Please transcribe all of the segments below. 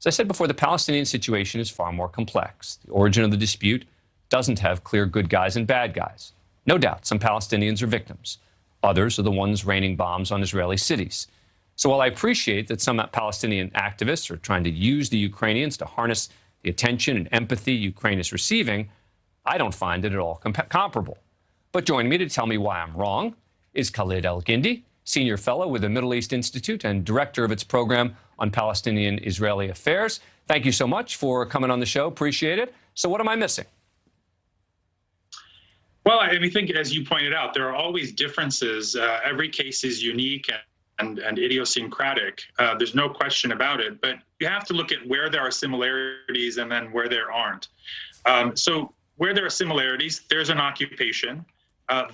As I said before, the Palestinian situation is far more complex. The origin of the dispute doesn't have clear good guys and bad guys. No doubt, some Palestinians are victims. Others are the ones raining bombs on Israeli cities. So while I appreciate that some Palestinian activists are trying to use the Ukrainians to harness the attention and empathy Ukraine is receiving, I don't find it at all comparable. But joining me to tell me why I'm wrong is Khalid El-Gindi, Senior Fellow with the Middle East Institute and Director of its program on Palestinian-Israeli affairs. Thank you so much for coming on the show. Appreciate it. So what am I missing? Well, I think, as you pointed out, there are always differences. Every case is unique and idiosyncratic. There's no question about it. But you have to look at where there are similarities and then where there aren't. So where there are similarities, there's an occupation.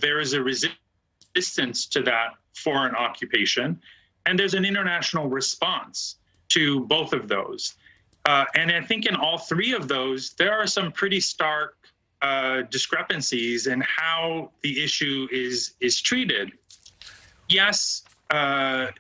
There is a resistance to that foreign occupation. And there's an international response to both of those. And I think in all three of those, there are some pretty stark discrepancies in how the issue is treated. Yes, I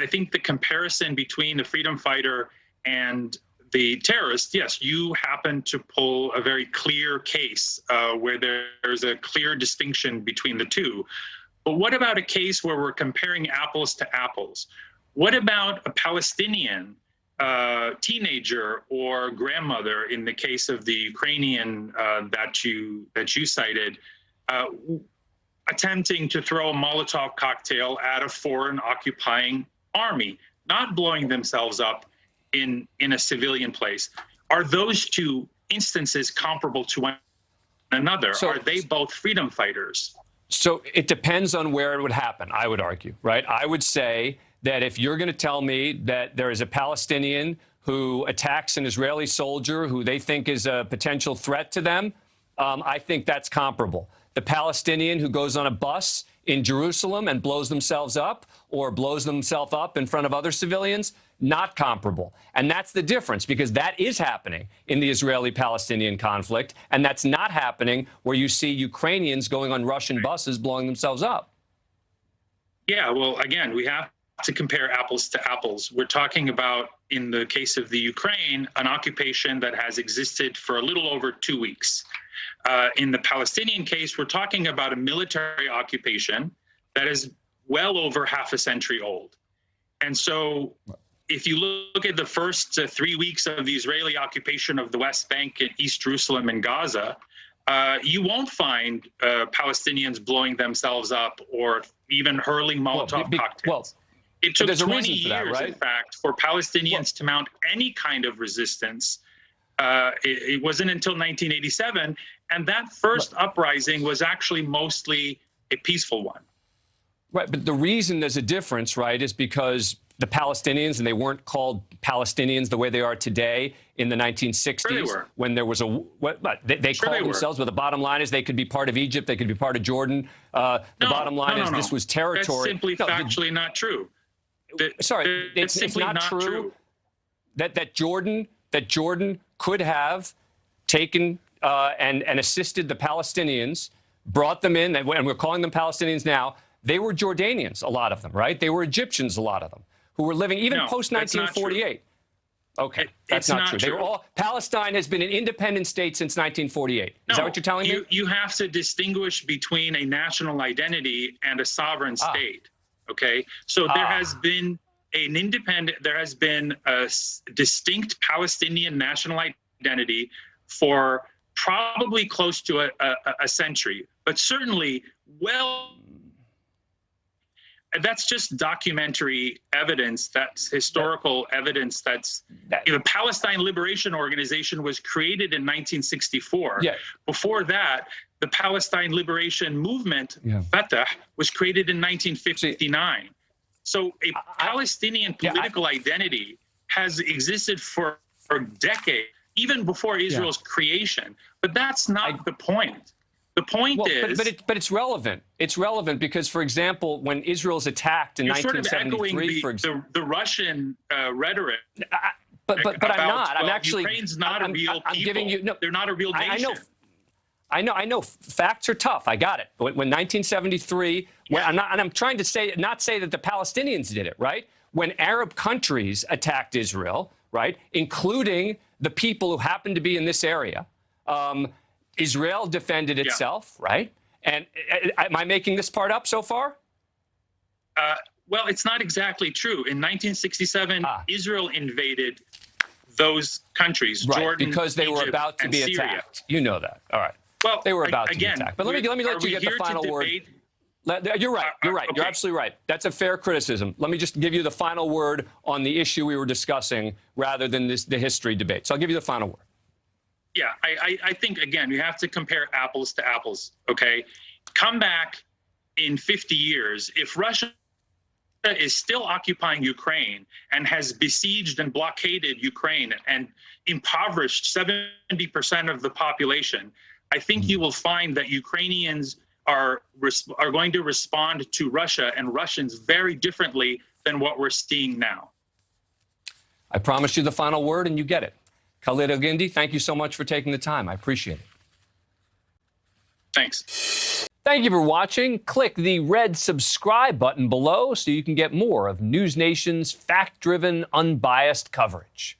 think the comparison between the freedom fighter and the terrorist, yes, you happen to pull a very clear case where there's a clear distinction between the two. But what about a case where we're comparing apples to apples? What about a Palestinian teenager or grandmother, in the case of the Ukrainian that you cited, attempting to throw a Molotov cocktail at a foreign occupying army, not blowing themselves up in a civilian place? Are those two instances comparable to one another? Are they both freedom fighters? So it depends on where it would happen, I would argue, right? I would say that if you're going to tell me that there is a Palestinian who attacks an Israeli soldier who they think is a potential threat to them, I think that's comparable. The Palestinian who goes on a bus in Jerusalem and blows themselves up or blows themselves up in front of other civilians, not comparable. And that's the difference, because that is happening in the Israeli-Palestinian conflict, and that's not happening where you see Ukrainians going on Russian buses blowing themselves up. Yeah, well, again, we have to compare apples to apples. We're talking about, in the case of the Ukraine, an occupation that has existed for a little over 2 weeks. In the Palestinian case, we're talking about a military occupation that is well over half a century old. And so if you look at the first 3 weeks of the Israeli occupation of the West Bank and East Jerusalem and Gaza, you won't find Palestinians blowing themselves up or even hurling Molotov cocktails. It took 20 years, right? In fact, for Palestinians to mount any kind of resistance. It wasn't until 1987, and that first uprising was actually mostly a peaceful one. Right, but the reason there's a difference, right, is because the Palestinians, and they weren't called Palestinians the way they are today in the 1960s, when there was they called themselves, but the bottom line is they could be part of Egypt, they could be part of Jordan. The bottom line is this was territory. That's simply factually not true. It's not true that Jordan could have taken and assisted the Palestinians, brought them in, and we're calling them Palestinians now. They were Jordanians, a lot of them, right? They were Egyptians, a lot of them, who were living even post-1948. Okay, that's not true. They were all, Palestine has been an independent state since 1948. Is that what you're telling me? You have to distinguish between a national identity and a sovereign state. Okay, so there has been a distinct Palestinian national identity for probably close to a century, but certainly that's just documentary evidence. That's historical evidence. The Palestine Liberation Organization was created in 1964. Yeah. Before that, the Palestine Liberation Movement, Fatah, was created in 1959. So a Palestinian political identity has existed for decades, even before Israel's creation. But that's not the point. The point is... But it's relevant. It's relevant because, for example, when Israel's attacked in 1973... Sort of echoing the Russian rhetoric. But I'm not. I'm actually... Ukraine's not a real people. I'm giving you... No, they're not a real nation. I know. Facts are tough. I got it. When 1973... I'm trying to not say that the Palestinians did it, right? when Arab countries attacked Israel, right, including the people who happen to be in this area, Israel defended itself, right? And am I making this part up so far? Well, it's not exactly true. In 1967, Israel invaded those countries, Jordan, because they were Egypt, about to be Syria. attacked. You know that. All right. Well, they were about to be again, attacked. But let me let you get the final word. You're right. You're right. Okay. You're absolutely right. That's a fair criticism. Let me just give you the final word on the issue we were discussing rather than the history debate. So I'll give you the final word. Yeah, I think, again, you have to compare apples to apples, okay? Come back in 50 years. If Russia is still occupying Ukraine and has besieged and blockaded Ukraine and impoverished 70% of the population, I think you will find that Ukrainians are going to respond to Russia and Russians very differently than what we're seeing now. I promised you the final word, and you get it. Khalid Al-Gindi, thank you so much for taking the time. I appreciate it. Thanks. Thank you for watching. Click the red subscribe button below so you can get more of NewsNation's fact-driven, unbiased coverage.